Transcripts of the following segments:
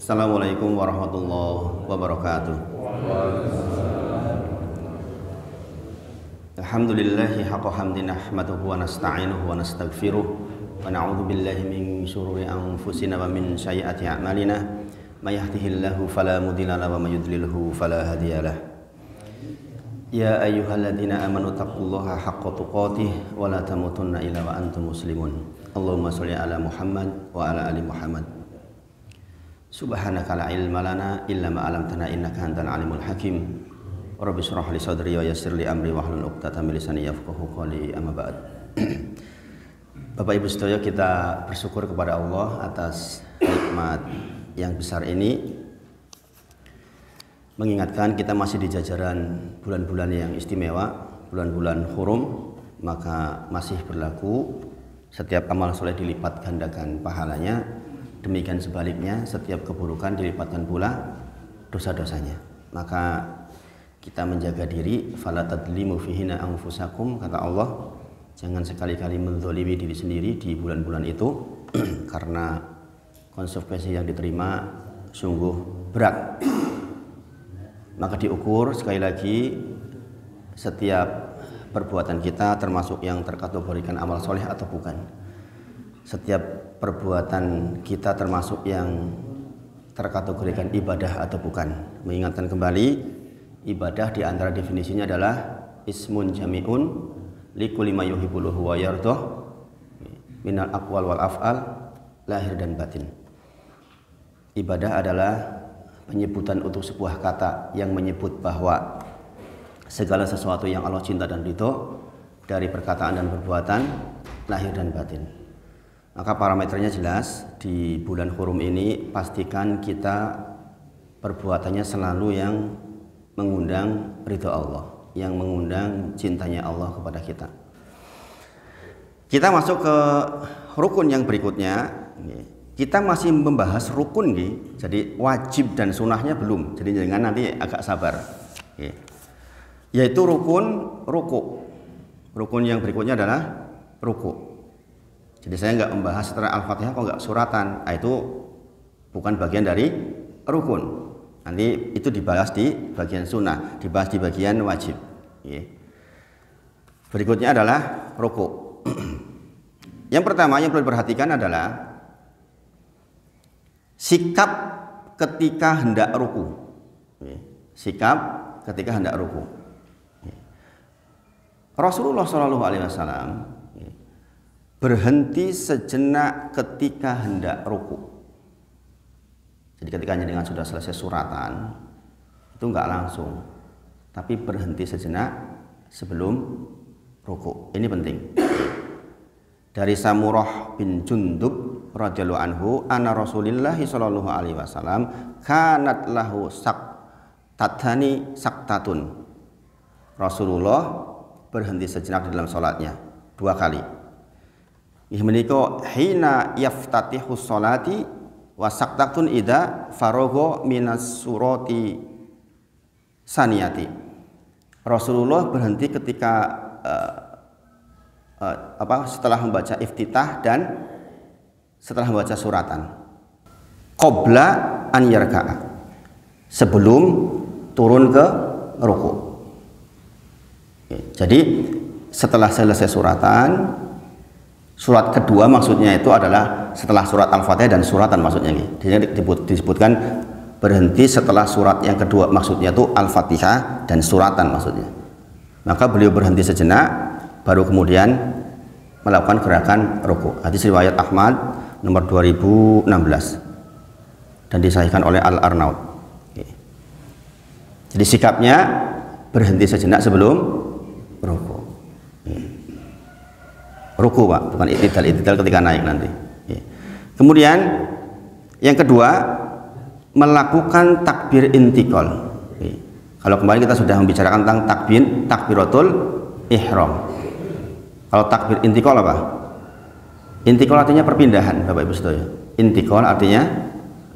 Assalamualaikum warahmatullahi wabarakatuh. Alhamdulillahi haqqa hamdi nahmaduhu wa nasta'inuhu wa nastaghfiruh wa na'udzu billahi min syururi anfusina wa min sayyiati a'malina may yahdihillahu fala mudilla lahu wa may yudlilhu fala hadiyalah. Ya ayyuhalladzina amanu taqullaha haqqa tuqatih wa la tamutunna illa wa antum muslimun. Allahumma sholli ala Muhammad wa ala ali Muhammad. Subhanaka la ilma lana illa ma 'allamtana innaka antal alimul hakim. Rabbi shrah li sadri wa yassir li amri wahlul 'uqdatam min lisani yafqahu qawli. Amma ba'd. Bapak Ibu sedaya, kita bersyukur kepada Allah atas nikmat yang besar ini, mengingatkan kita masih di jajaran bulan-bulan yang istimewa, bulan-bulan hurum, maka masih berlaku setiap amal soleh dilipat gandakan pahalanya. Demikian sebaliknya, setiap keburukan dilipatkan pula dosa-dosanya. Maka kita menjaga diri, fala tadlimu fihina anfusakum, kata Allah, jangan sekali-kali menzalimi diri sendiri di bulan-bulan itu karena konsekuensi yang diterima sungguh berat. Maka diukur sekali lagi setiap perbuatan kita, termasuk yang terkategorikan amal soleh atau bukan. Setiap perbuatan kita termasuk yang terkategorikan ibadah atau bukan. Mengingatkan kembali, ibadah di antara definisinya adalah ismun jami'un likulli ma yuhibbullahu wa yardah minal aqwal wal af'al, lahir dan batin. Ibadah adalah penyebutan untuk sebuah kata yang menyebut bahwa segala sesuatu yang Allah cinta dan ridho dari perkataan dan perbuatan, lahir dan batin. Maka parameternya jelas, di bulan hurum ini pastikan kita perbuatannya selalu yang mengundang ridho Allah, yang mengundang cintanya Allah kepada kita. Kita masuk ke rukun yang berikutnya. Kita masih membahas rukun, jadi wajib dan sunnahnya belum, jadi jangan nanti agak sabar. Yaitu rukun ruku. Rukun yang berikutnya adalah ruku. Jadi saya nggak membahas setelah Al-Fatihah kok nggak suratan. Nah, itu bukan bagian dari rukun. Nanti itu dibahas di bagian sunnah, dibahas di bagian wajib. Berikutnya adalah ruku. Yang pertama yang perlu diperhatikan adalah sikap ketika hendak ruku. Sikap ketika hendak ruku. Rasulullah SAW berhenti sejenak ketika hendak ruku. Jadi ketika dengan sudah selesai suratan, itu enggak langsung, tapi berhenti sejenak sebelum ruku. Ini penting. Dari Samurah bin Jundub radhiyallahu anhu, anna Rasulillah sallallahu alaihi wasallam kanat lahu saktatani saktatun. Rasulullah berhenti sejenak di dalam salatnya 2 kali. Menika hina yaftatihu sholati wa saktatun idza faragha minas surati saniyati. Rasulullah berhenti ketika setelah membaca iftitah dan setelah membaca suratan. Qabla an yarka'a, sebelum turun ke ruku. Jadi setelah selesai suratan, surat kedua maksudnya itu adalah setelah surat Al-Fatihah dan suratan maksudnya. Jadi disebutkan berhenti setelah surat yang kedua, maksudnya itu Al-Fatihah dan suratan maksudnya. Maka beliau berhenti sejenak baru kemudian melakukan gerakan ruku. Hadis riwayat Ahmad nomor 2016 dan disahihkan oleh Al-Arnaud. Jadi sikapnya berhenti sejenak sebelum ruku. Ruku, Pak, bukan itidal ketika naik nanti. Kemudian yang kedua, melakukan takbir intikal. Kalau kemarin kita sudah membicarakan tentang takbiratul ihram. Kalau takbir intikal apa? Intikal artinya perpindahan, Bapak Ibu sekalian. Intikal artinya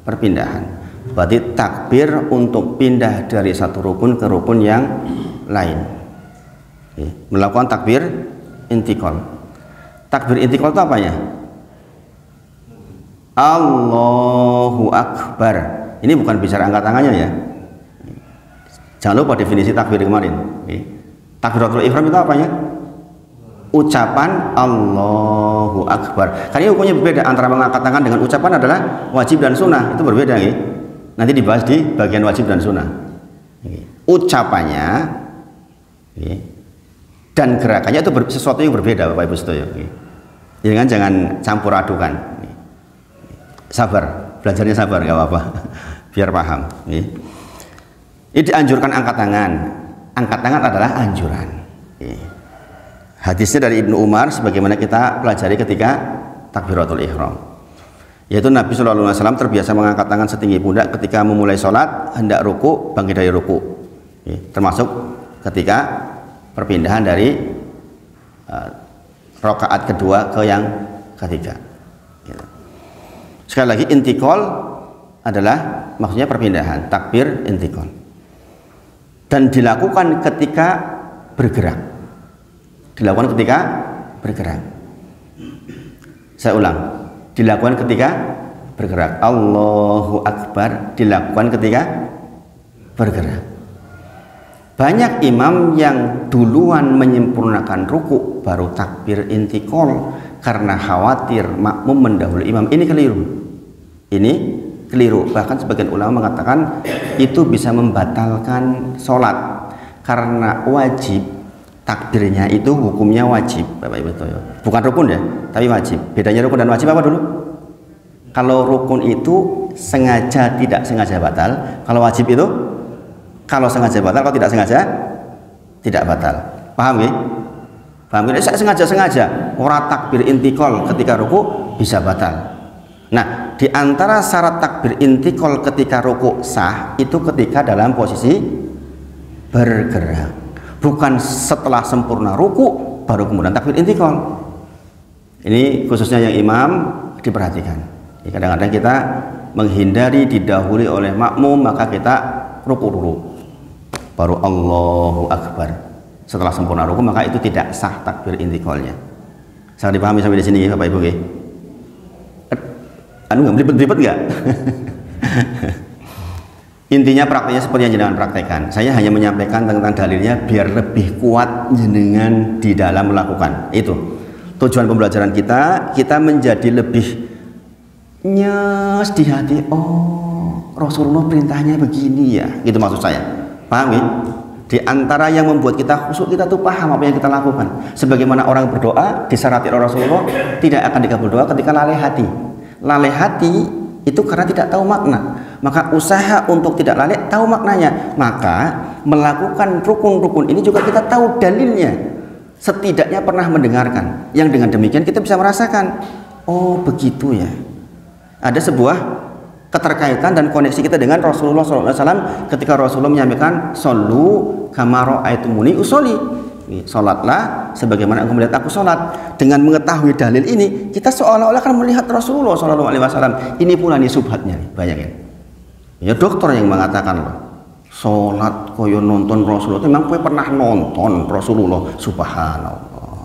perpindahan. Berarti takbir untuk pindah dari satu rukun ke rukun yang lain. Melakukan takbir intikal. Takbir intikal itu apanya? Allahu Akbar. Ini bukan bicara angkat tangannya ya. Jangan lupa definisi takbir kemarin. Takbiratul ihram itu apanya? Ucapan Allahu Akbar. Karena hukumnya berbeda antara mengangkat tangan dengan ucapan adalah wajib dan sunnah. Itu berbeda ya. Nanti dibahas di bagian wajib dan sunnah. Ucapannya dan gerakannya itu sesuatu yang berbeda, Bapak Ibu setuju. Jangan campur adukan. Sabar, belajarnya sabar, nggak apa-apa, biar paham. Ini dianjurkan angkat tangan. Angkat tangan adalah anjuran. Hadisnya dari Ibnu Umar sebagaimana kita pelajari ketika takbiratul ihram, yaitu Nabi Shallallahu Alaihi Wasallam terbiasa mengangkat tangan setinggi pundak ketika memulai sholat, hendak ruku, bangkit dari ruku, termasuk ketika perpindahan dari rakaat kedua ke yang ketiga. Sekali lagi, intikal adalah maksudnya perpindahan, takbir intikal, dan dilakukan ketika bergerak. Dilakukan ketika bergerak. Saya ulang, dilakukan ketika bergerak. Allahu Akbar dilakukan ketika bergerak. Banyak imam yang duluan menyempurnakan ruku baru takbir intikal karena khawatir makmum mendahului imam. Ini keliru. Ini keliru. Bahkan sebagian ulama mengatakan itu bisa membatalkan sholat karena wajib. Takbirnya itu hukumnya wajib, Bapak Ibu Toyo. Bukan rukun ya, tapi wajib. Bedanya rukun dan wajib apa dulu? Kalau rukun itu sengaja tidak sengaja batal. Kalau wajib itu kalau sengaja batal, kalau tidak sengaja tidak batal. Paham ya? Paham ya? Saya sengaja orang takbir intikal ketika ruku bisa batal. Nah, di antara syarat takbir intikal ketika ruku sah itu ketika dalam posisi bergerak. Bukan setelah sempurna ruku baru kemudian takbir intikal. Ini khususnya yang imam diperhatikan. Kadang-kadang kita menghindari didahului oleh makmum, maka kita ruku dulu baru Allahu Akbar. Setelah sempurna ruku maka itu tidak sah takbir intikalnya. Saya dipahami sampai di sini ya Bapak Ibu ya? Anu nggak belibet nggak? Intinya prakteknya seperti yang jenengan praktekkan. Saya hanya menyampaikan tentang dalilnya biar lebih kuat jenengan di dalam melakukan. Itu tujuan pembelajaran kita menjadi lebih nyes di hati. Oh, Rasulullah perintahnya begini ya. Gitu maksud saya. Paham ya? Di antara yang membuat kita khusyuk, kita tuh paham apa yang kita lakukan. Sebagaimana orang berdoa disyaratkan oleh Rasulullah tidak akan dikabul doa ketika lalai hati. Lalai hati itu karena tidak tahu makna. Maka usaha untuk tidak lalai tahu maknanya. Maka melakukan rukun-rukun ini juga kita tahu dalilnya. Setidaknya pernah mendengarkan. Yang dengan demikian kita bisa merasakan, oh begitu ya. Ada sebuah keterkaitan dan koneksi kita dengan Rasulullah SAW ketika Rasulullah menyampaikan shollu kama ra'aitumuni usolli. Sholatlah sebagaimana engkau melihat aku sholat. Dengan mengetahui dalil ini, kita seolah-olah kan melihat Rasulullah SAW. Ini pula nih subhatnya nih, bayangin. Ya dokter yang mengatakan loh, sholat koyo nonton Rasulullah. Memang kowe pernah nonton Rasulullah? Subhanallah.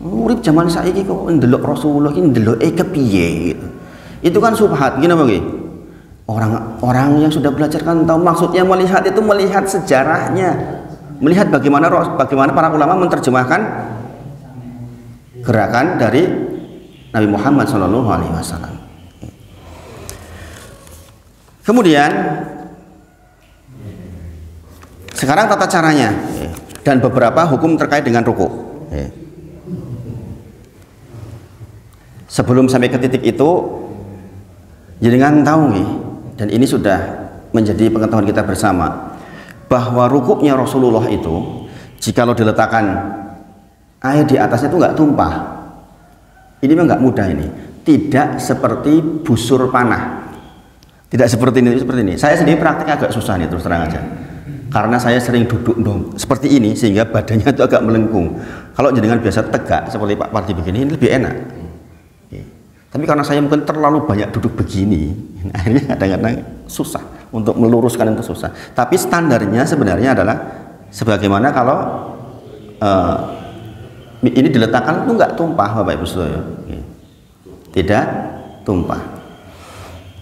Urip zaman saiki kok ndelok Rasulullah iki ndeloke kepiye gitu. Itu kan subhat, gini apa gitu? Orang-orang yang sudah belajar kan tahu maksudnya melihat itu melihat sejarahnya, melihat bagaimana para ulama menerjemahkan gerakan dari Nabi Muhammad SAW. Kemudian sekarang tata caranya dan beberapa hukum terkait dengan ruku. Sebelum sampai ke titik itu, jenengan tahu nih, dan ini sudah menjadi pengetahuan kita bersama, bahwa rukuknya Rasulullah itu jikalau diletakkan air di atasnya itu nggak tumpah. Ini memang nggak mudah ini. Tidak seperti busur panah. Tidak seperti ini, Saya sendiri praktek agak susah nih terus terang aja. Karena saya sering duduk dong seperti ini sehingga badannya itu agak melengkung. Kalau jenengan biasa tegak seperti Pak Parti begini ini lebih enak. Tapi karena saya mungkin terlalu banyak duduk begini, akhirnya kadang-kadang susah untuk meluruskan itu susah. Tapi standarnya sebenarnya adalah sebagaimana kalau ini diletakkan itu nggak tumpah, Bapak Ibu Saudara. Tidak tumpah.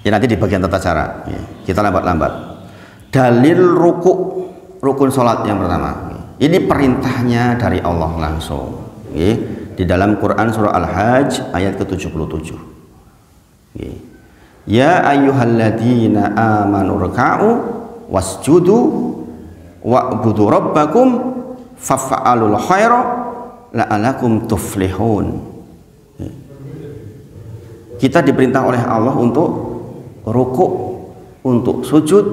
Ya nanti di bagian tata cara. Ya, kita lambat-lambat. Dalil rukun sholat yang pertama. Ini perintahnya dari Allah langsung. Ya, di dalam Quran surah Al-Hajj ayat ke-77. Ya ayyuhalladzina amanu ruk'u wasjudu wa'budu rabbakum faf'alul khaira la'alakum tuflihun. Kita diperintah oleh Allah untuk rukuk, untuk sujud,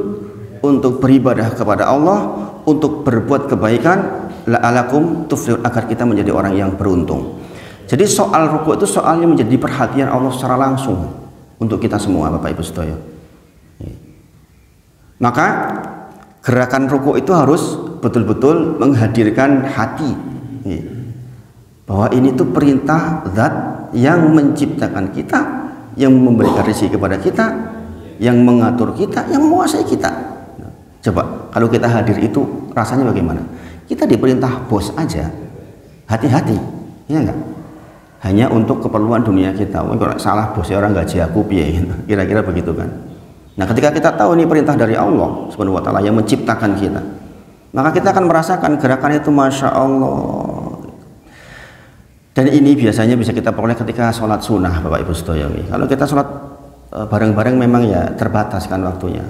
untuk beribadah kepada Allah, untuk berbuat kebaikan, la'alakum tuflihun, agar kita menjadi orang yang beruntung. Jadi soal rukuk itu soalnya menjadi perhatian Allah secara langsung untuk kita semua, Bapak Ibu sedaya. Maka gerakan rukuk itu harus betul-betul menghadirkan hati, bahwa ini tuh perintah zat yang menciptakan kita, yang memberikan rezeki kepada kita, yang mengatur kita, yang menguasai kita. Coba kalau kita hadir itu rasanya bagaimana? Kita diperintah bos aja, hati-hati, ya enggak? Hanya untuk keperluan dunia kita. Kalau salah bosnya orang gaji aku piye, kira-kira begitu kan? Nah, ketika kita tahu ini perintah dari Allah Subhanahu wa taala yang menciptakan kita, maka kita akan merasakan gerakan itu, Masya Allah. Dan ini biasanya bisa kita peroleh ketika sholat sunnah, Bapak Ibu sedaya. Kalau kita sholat bareng-bareng memang ya terbatas kan waktunya.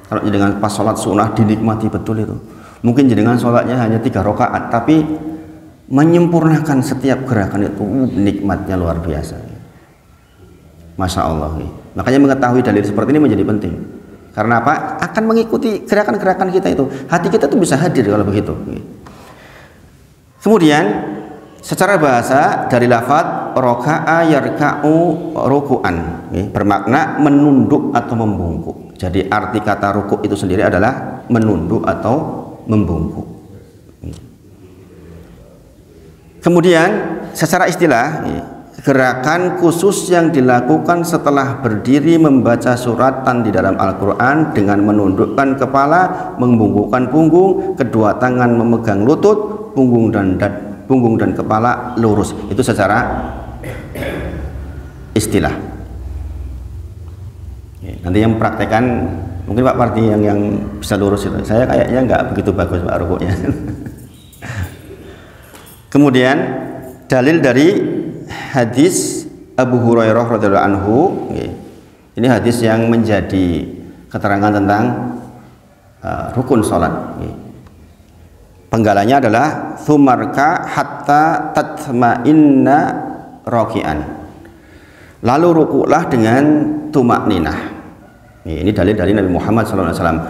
Kalau dengan pas sholat sunnah dinikmati betul itu. Mungkin dengan sholatnya hanya 3 rakaat, tapi menyempurnakan setiap gerakan itu nikmatnya luar biasa. Masya Allah. Makanya mengetahui dalil seperti ini menjadi penting. Karena apa? Akan mengikuti gerakan-gerakan kita itu. Hati kita tuh bisa hadir kalau begitu. Kemudian secara bahasa dari lafadz raka'a yarka'u ruku'an, bermakna menunduk atau membungkuk. Jadi arti kata rukuk itu sendiri adalah menunduk atau membungkuk. Kemudian secara istilah, gerakan khusus yang dilakukan setelah berdiri membaca suratan di dalam Al-Quran dengan menundukkan kepala, membungkukkan punggung, kedua tangan memegang lutut, punggung dan kepala lurus. Itu secara istilah. Nanti yang mempraktekkan mungkin Pak Parti yang bisa lurus itu. Saya kayaknya nggak begitu bagus Pak rukuknya. Kemudian dalil dari hadis Abu Hurairah radhiyallahu anhu. Ini hadis yang menjadi keterangan tentang rukun sholat. Penggalanya adalah thumarka hatta tatma'inna raki'an. Lalu rukuklah dengan tumakninah. Ini dalil dari Nabi Muhammad SAW.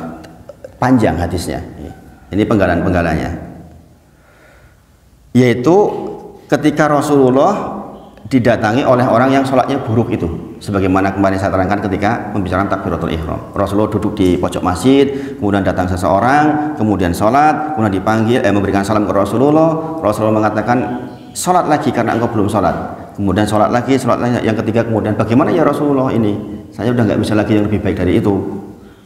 Panjang hadisnya. Ini penggalan-penggalannya. Yaitu ketika Rasulullah didatangi oleh orang yang sholatnya buruk itu, sebagaimana kemarin saya terangkan ketika membicarakan takbiratul ihram. Rasulullah duduk di pojok masjid, kemudian datang seseorang, kemudian sholat, kemudian dipanggil, memberikan salam ke Rasulullah. Rasulullah mengatakan, sholat lagi karena engkau belum sholat. Kemudian sholat lagi, yang ketiga, kemudian bagaimana ya Rasulullah ini? Saya udah nggak bisa lagi yang lebih baik dari itu.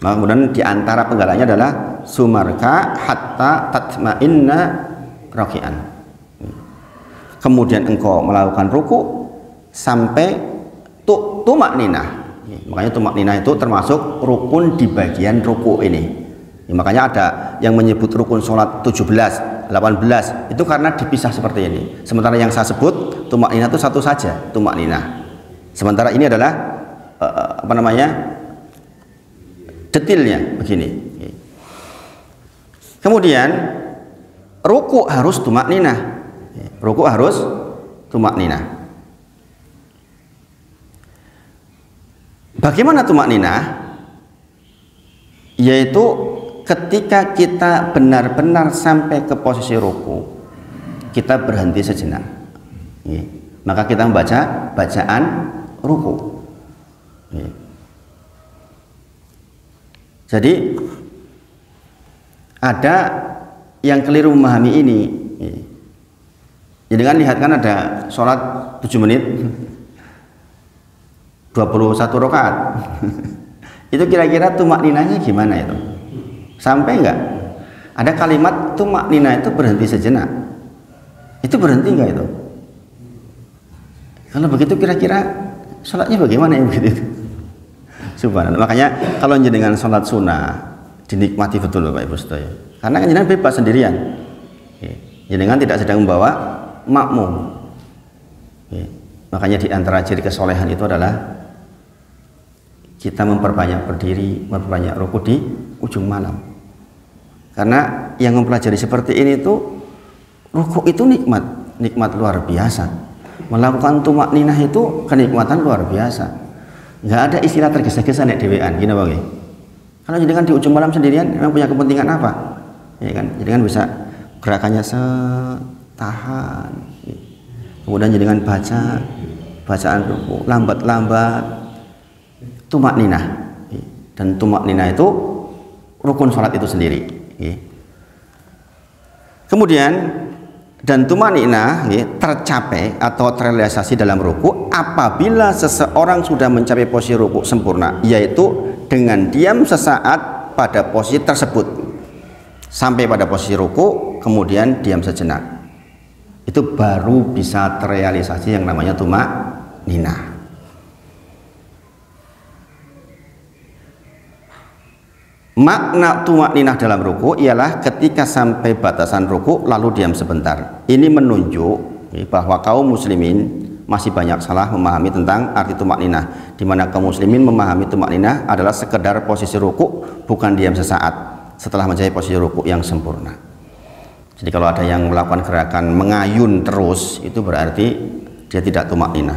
Maka kemudian diantara penggalanya adalah sumarka hatta tatma'inna raki'an. Kemudian engkau melakukan ruku sampai tumakninah. Makanya tumakninah itu termasuk rukun di bagian ruku ini. Makanya ada yang menyebut rukun sholat 17, 18 itu karena dipisah seperti ini. Sementara yang saya sebut tumakninah itu satu saja, tumakninah. Sementara ini adalah detailnya begini. Kemudian ruku harus tumakninah. Ruku harus tumakninah. Bagaimana tumakninah? Yaitu ketika kita benar-benar sampai ke posisi ruku, kita berhenti sejenak. Maka kita membaca bacaan ruku. Jadi ada yang keliru memahami ini. Jadi kan lihat kan ada sholat 7 menit 21 rakaat. Itu kira-kira tumakninahnya gimana itu? Sampai enggak? Ada kalimat tumakninah itu berhenti sejenak. Itu berhenti enggak itu? Kalau begitu kira-kira sholatnya bagaimana ya begitu? Subhanallah. Makanya kalau jenengan sholat sunnah dinikmati betul Bapak Ibu sedaya. Karena kan jenengan bebas sendirian. Jenengan tidak sedang membawa makmum. Makanya di antara ciri kesolehan itu adalah kita memperbanyak berdiri, memperbanyak rukuk di ujung malam. Karena yang mempelajari seperti ini itu rukuk itu nikmat luar biasa. Melakukan tumak ninah itu kenikmatan luar biasa. Nggak ada istilah tergesa-gesa nek dhewean, gini bang. Kalau jenengan di ujung malam sendirian, memang punya kepentingan apa? Ya kan, jenengan bisa gerakannya tahan. Kemudian jenengan bacaan rukuk lambat-lambat, tumak ninah. Dan tumak ninah itu rukun sholat itu sendiri. Kemudian dan tumanina tercapai atau terrealisasi dalam ruku apabila seseorang sudah mencapai posisi ruku sempurna, yaitu dengan diam sesaat pada posisi tersebut sampai pada posisi ruku, kemudian diam sejenak, itu baru bisa terrealisasi yang namanya tumanina. Makna tumakninah dalam ruku ialah ketika sampai batasan ruku lalu diam sebentar. Ini menunjuk bahwa kaum muslimin masih banyak salah memahami tentang arti tumakninah, di mana kaum muslimin memahami tumakninah adalah sekedar posisi ruku, bukan diam sesaat setelah mencapai posisi ruku yang sempurna. Jadi kalau ada yang melakukan gerakan mengayun terus, itu berarti dia tidak tumakninah.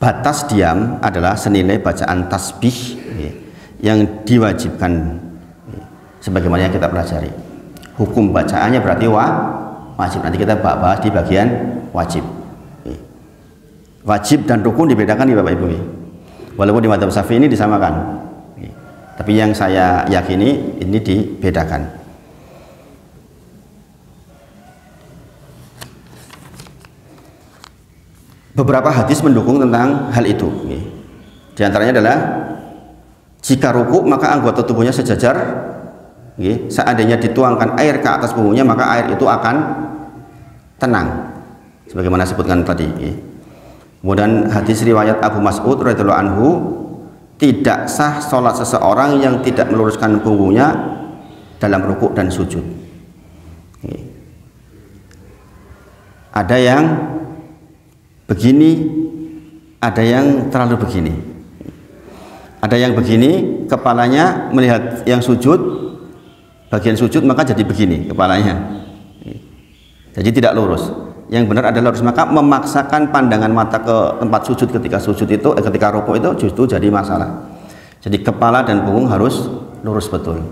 Batas diam adalah senilai bacaan tasbih yang diwajibkan sebagaimana yang kita pelajari. Hukum bacaannya berarti wajib. Nanti kita bahas di bagian wajib. Wajib dan rukun dibedakan nih Bapak Ibu. Walaupun di mazhab Syafi'i ini disamakan. Tapi yang saya yakini ini dibedakan. Beberapa hadis mendukung tentang hal itu. Di antaranya adalah jika ruku maka anggota tubuhnya sejajar, seandainya dituangkan air ke atas punggungnya maka air itu akan tenang, sebagaimana sebutkan tadi. Kemudian hadis riwayat Abu Mas'ud radhiyallahu anhu, tidak sah sholat seseorang yang tidak meluruskan punggungnya dalam ruku dan sujud. Ada yang begini, ada yang terlalu begini. Ada yang begini, kepalanya melihat yang sujud, bagian sujud maka jadi begini kepalanya. Jadi tidak lurus. Yang benar adalah lurus, maka memaksakan pandangan mata ke tempat sujud ketika sujud itu, ketika rukuk itu justru jadi masalah. Jadi kepala dan punggung harus lurus betul.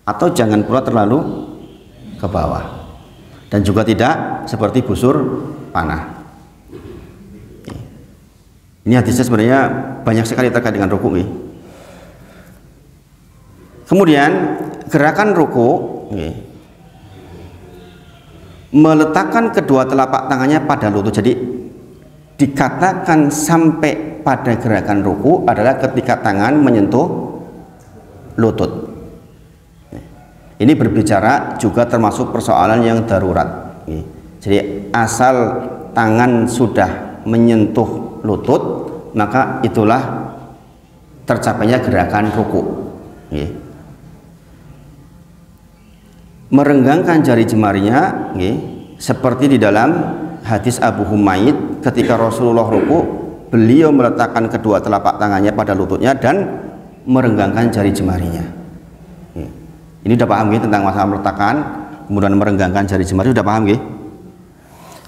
Atau jangan pula terlalu ke bawah. Dan juga tidak seperti busur panah. Ini hadisnya sebenarnya banyak sekali terkait dengan ruku. Kemudian gerakan ruku, meletakkan kedua telapak tangannya pada lutut. Jadi dikatakan sampai pada gerakan ruku adalah ketika tangan menyentuh lutut. Ini berbicara juga termasuk persoalan yang darurat. Jadi asal tangan sudah menyentuh lutut, maka itulah tercapainya gerakan ruku. Merenggangkan jari jemarinya, seperti di dalam hadis Abu Humaid ketika Rasulullah ruku, beliau meletakkan kedua telapak tangannya pada lututnya dan merenggangkan jari jemarinya. Ini udah paham tentang masalah meletakkan kemudian merenggangkan jari jemari, udah paham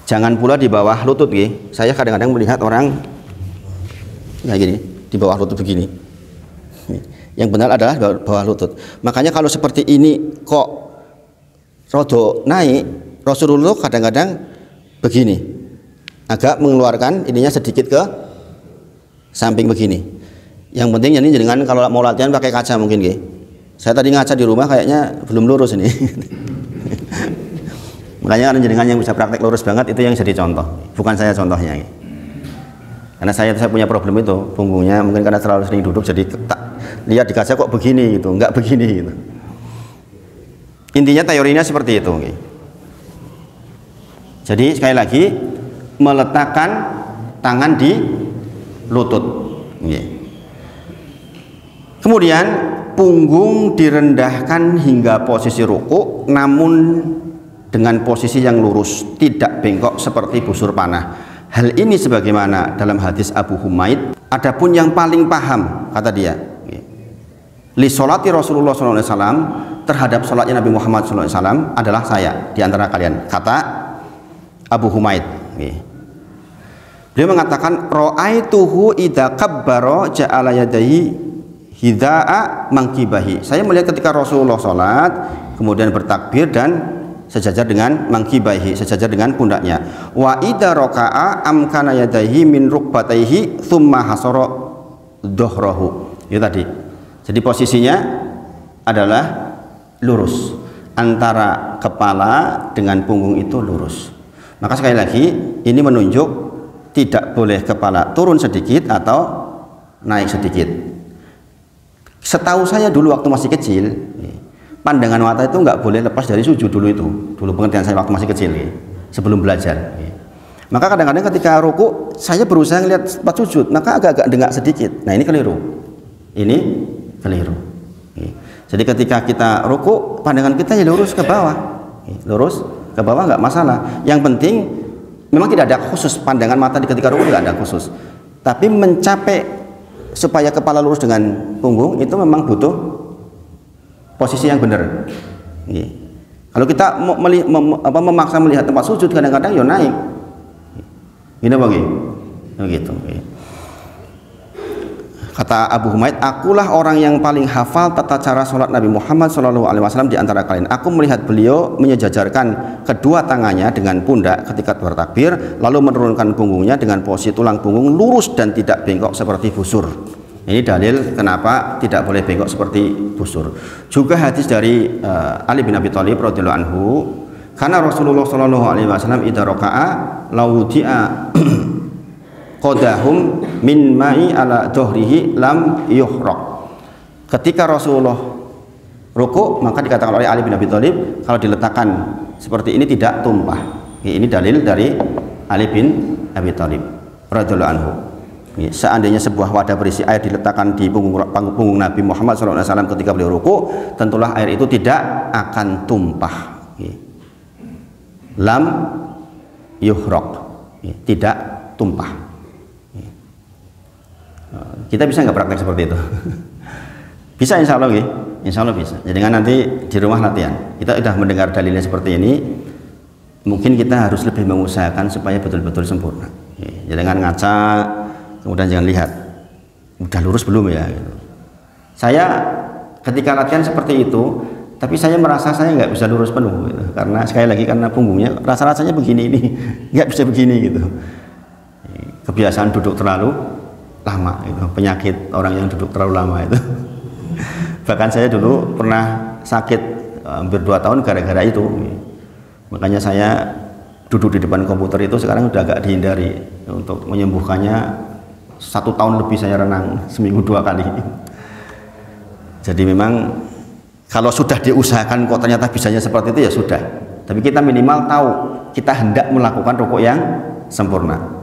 Jangan pula di bawah lutut. Saya kadang-kadang melihat orang kayak gini, di bawah lutut begini. Yang benar adalah bawah lutut. Makanya kalau seperti ini kok rodo naik, Rasulullah kadang-kadang begini, agak mengeluarkan ininya sedikit ke samping begini. Yang penting ini dengan kalau mau latihan pakai kaca mungkin. Saya tadi ngaca di rumah kayaknya belum lurus ini. Makanya kan jenengan yang bisa praktek lurus banget itu yang jadi contoh, bukan saya contohnya. Karena saya punya problem itu, punggungnya mungkin karena terlalu sering duduk jadi lihat di kaca kok begini gitu, enggak begini gitu. Intinya teorinya seperti itu. Jadi sekali lagi meletakkan tangan di lutut. Kemudian punggung direndahkan hingga posisi ruku, namun dengan posisi yang lurus, tidak bengkok seperti busur panah. Hal ini sebagaimana dalam hadis Abu Humaid. Adapun yang paling paham, kata dia, li sholati Rasulullah SAW, terhadap sholatnya Nabi Muhammad SAW adalah saya di antara kalian, kata Abu Humaid. Beliau mengatakan, ra'aituhu idza kabbara ja'ala yadayhi hida'a mangkibahi. Saya melihat ketika Rasulullah sholat kemudian bertakbir dan sejajar dengan mangkibahi, sejajar dengan pundaknya. Wa idza raka'a amkana yadayhi min rukbatayhi thumma hasara dhuhrahu. Itu tadi. Jadi posisinya adalah lurus, antara kepala dengan punggung itu lurus. Maka sekali lagi ini menunjuk tidak boleh kepala turun sedikit atau naik sedikit. Setahu saya dulu waktu masih kecil, pandangan mata itu nggak boleh lepas dari sujud dulu itu. Dulu pengertian saya waktu masih kecil, sebelum belajar. Maka kadang-kadang ketika ruku saya berusaha melihat tempat sujud, maka agak-agak dengak sedikit. Nah ini keliru. Ini keliru. Jadi ketika kita ruku, pandangan kita ya lurus ke bawah, lurus ke bawah nggak masalah. Yang penting memang tidak ada khusus pandangan mata di ketika ruku, tidak ada khusus. Tapi mencapai supaya kepala lurus dengan punggung itu memang butuh posisi yang benar. Kalau kita memaksa melihat tempat sujud, kadang-kadang ya naik. Gini begitu. Kata Abu Humaid, akulah orang yang paling hafal tata cara sholat Nabi Muhammad SAW di antara kalian. Aku melihat beliau menyejajarkan kedua tangannya dengan pundak ketika bertakbir, lalu menurunkan punggungnya dengan posisi tulang punggung lurus dan tidak bengkok seperti busur. Ini dalil kenapa tidak boleh bengkok seperti busur. Juga hadis dari Ali bin Abi Thalib radhiyallahu anhu, karena Rasulullah SAW idza raka'a laudi'a qadahum min ma'i ala dhuhrihi lam yuhraq. Ketika Rasulullah ruku, maka dikatakan oleh Ali bin Abi Thalib, kalau diletakkan seperti ini tidak tumpah. Ini dalil dari Ali bin Abi Thalib radhiyallahu anhu. Seandainya sebuah wadah berisi air diletakkan di punggung Nabi Muhammad SAW ketika beliau ruku, tentulah air itu tidak akan tumpah. Lam yuhraq, tidak tumpah. Kita bisa nggak praktek seperti itu? Bisa, insya Allah, insya Allah bisa. Jadi kan nanti di rumah latihan. Kita sudah mendengar dalilnya seperti ini, mungkin kita harus lebih mengusahakan supaya betul-betul sempurna. Jangan ngaca, kemudian jangan lihat udah lurus belum ya. Gitu. Saya ketika latihan seperti itu, tapi saya merasa saya nggak bisa lurus penuh, gitu. Karena sekali lagi karena punggungnya rasa-rasanya begini ini, nggak bisa begini gitu. Kebiasaan duduk terlalu lama, itu penyakit orang yang duduk terlalu lama itu. Bahkan saya dulu pernah sakit hampir 2 tahun gara-gara itu. Makanya saya duduk di depan komputer itu sekarang udah agak dihindari. Untuk menyembuhkannya 1 tahun lebih saya renang seminggu 2 kali. Jadi memang kalau sudah diusahakan kok ternyata bisanya seperti itu ya sudah. Tapi kita minimal tahu kita hendak melakukan rukuk yang sempurna.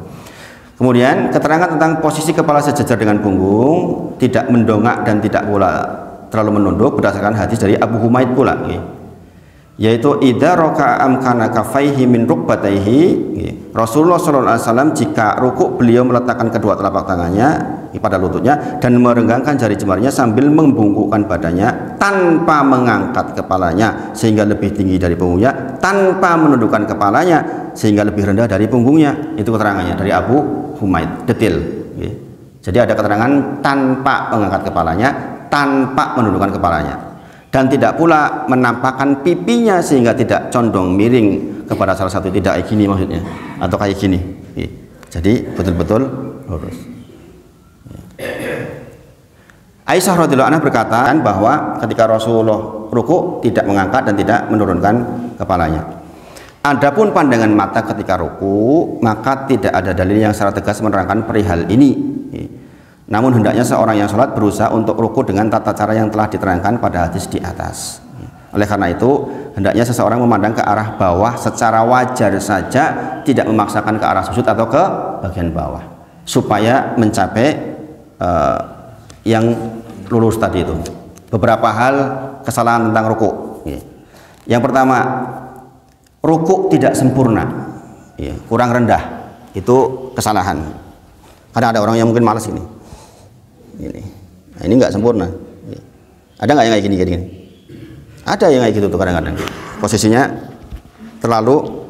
Kemudian keterangan tentang posisi kepala sejajar dengan punggung, tidak mendongak dan tidak pula terlalu menunduk berdasarkan hadis dari Abu Humaid pula, yaitu idza raka'a amkana kafaihi min rukbatayhi. Rasulullah SAW jika rukuk beliau meletakkan kedua telapak tangannya pada lututnya dan merenggangkan jari jemarinya sambil membungkukkan badannya tanpa mengangkat kepalanya sehingga lebih tinggi dari punggungnya, tanpa menundukkan kepalanya sehingga lebih rendah dari punggungnya. Itu keterangannya dari Abu Humaid, detail. Jadi ada keterangan tanpa mengangkat kepalanya, tanpa menundukkan kepalanya, dan tidak pula menampakkan pipinya sehingga tidak condong miring kepada salah satu, tidak kayak gini maksudnya, atau kayak gini. Jadi betul-betul lurus. Aisyah radhiyallahu anha berkata bahwa ketika Rasulullah ruku tidak mengangkat dan tidak menurunkan kepalanya. Adapun pandangan mata ketika ruku, maka tidak ada dalil yang secara tegas menerangkan perihal ini. Namun hendaknya seorang yang sholat berusaha untuk ruku dengan tata cara yang telah diterangkan pada hadis di atas. Oleh karena itu, hendaknya seseorang memandang ke arah bawah secara wajar saja, tidak memaksakan ke arah sujud atau ke bagian bawah, supaya mencapai yang lurus tadi itu. Beberapa hal kesalahan tentang ruku. Yang pertama, ruku tidak sempurna, kurang rendah, itu kesalahan. Karena ada orang yang mungkin malas ini. Nah, ini nggak sempurna. Ada nggak yang kayak gini? Ada yang kayak gitu tuh kadang-kadang. Posisinya terlalu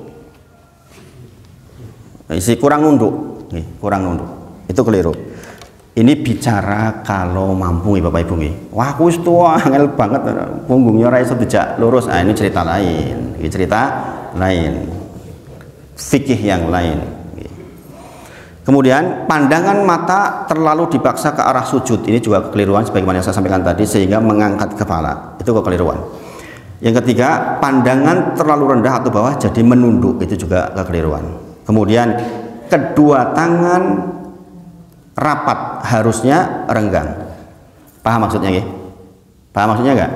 kurang nunduk, itu keliru. Ini bicara kalau mampu Bapak Ibu. Wah, aku wis tua, angel banget punggungnya ora iso dijak lurus. Ah, ini cerita lain. Fikih yang lain. Kemudian pandangan mata terlalu dipaksa ke arah sujud. Ini juga kekeliruan sebagaimana yang saya sampaikan tadi, sehingga mengangkat kepala. Itu kekeliruan. Yang ketiga, pandangan terlalu rendah atau bawah jadi menunduk. Itu juga kekeliruan. Kemudian kedua tangan rapat, harusnya renggang. Paham maksudnya nggih? Paham maksudnya enggak?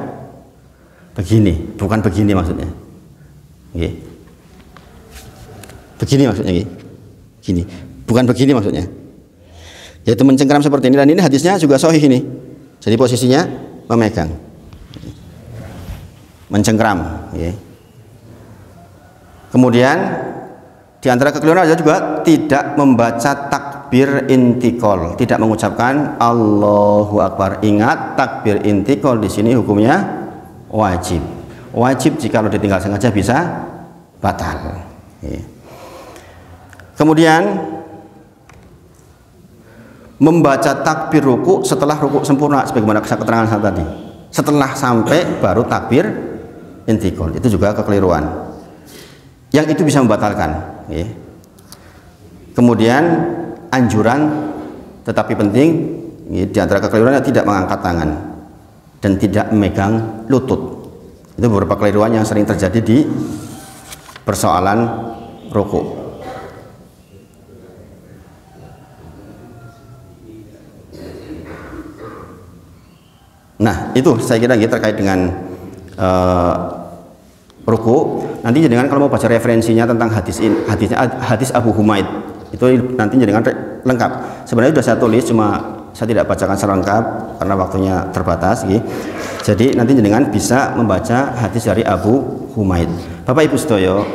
Begini, bukan begini maksudnya. Nggih. Begini maksudnya nggih. Gini, bukan begini maksudnya. Yaitu mencengkram seperti ini, dan ini hadisnya juga sahih ini. Jadi posisinya memegang. Mencengkram, nggih. Kemudian di antara kekeliruan ada juga tidak membaca takbir intikal, tidak mengucapkan Allahu Akbar. Ingat, takbir intikal di sini hukumnya wajib. Wajib jika kalau ditinggal sengaja bisa batal. Kemudian membaca takbir ruku setelah ruku sempurna, sebagaimana keterangan saya tadi. Setelah sampai baru takbir intikal, itu juga kekeliruan. Yang itu bisa membatalkan. Kemudian anjuran tetapi penting di antara kekeliruan tidak mengangkat tangan dan tidak memegang lutut. Itu beberapa kekeliruan yang sering terjadi di persoalan ruku. Nah, itu saya kira terkait dengan ruku. Nanti jenengan kalau mau baca referensinya tentang hadis Abu Humaid, itu nanti jenengan lengkap. Sebenarnya sudah saya tulis, cuma saya tidak bacakan secara lengkap karena waktunya terbatas. Jadi nanti jenengan bisa membaca hadis dari Abu Humaid. Bapak Ibu sedaya,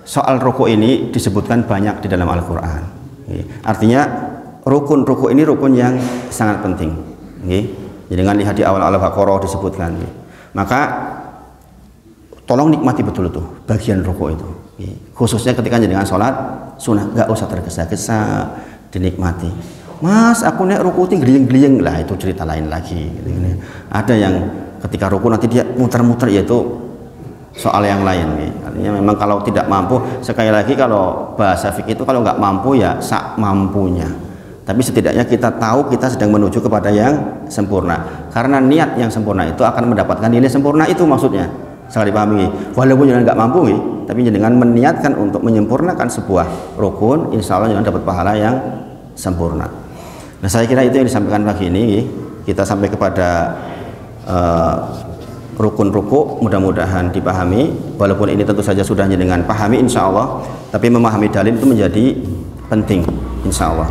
soal ruku ini disebutkan banyak di dalam Al-Quran. Artinya rukun ruku ini rukun yang sangat penting. Jenengan lihat di awal-awal Baqarah disebutkan. Maka tolong nikmati betul itu bagian ruku itu, khususnya ketika jenengan sholat sunnah, nggak usah tergesa-gesa, dinikmati. Mas, aku nek ruku gliyeng-gliyeng lah, itu cerita lain lagi. Ada yang ketika ruku nanti dia muter-muter, yaitu soal yang lain. Artinya memang kalau tidak mampu, sekali lagi kalau bahasa fikih itu kalau nggak mampu ya sak mampunya. Tapi setidaknya kita tahu kita sedang menuju kepada yang sempurna, karena niat yang sempurna itu akan mendapatkan nilai sempurna, itu maksudnya. Sangat dipahami. Walaupun jangan nggak mampu, tapi jangan meniatkan untuk menyempurnakan sebuah rukun, insya Allah jangan dapat pahala yang sempurna. Nah, saya kira itu yang disampaikan pagi ini. Kita sampai kepada rukun ruku, mudah-mudahan dipahami. Walaupun ini tentu saja sudah dengan pahami insya Allah, tapi memahami dalil itu menjadi penting insya Allah.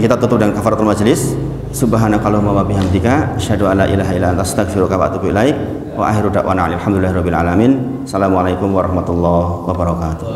Kita tutup dengan kafaratul majelis. Subhanakallahumma wa bihamdika asyhadu an la ilaha illa anta astaghfiruka wa atubu ilaik. Wa akhiru da'wana alhamdulillahirabbil alamin. Assalamualaikum warahmatullahi wabarakatuh.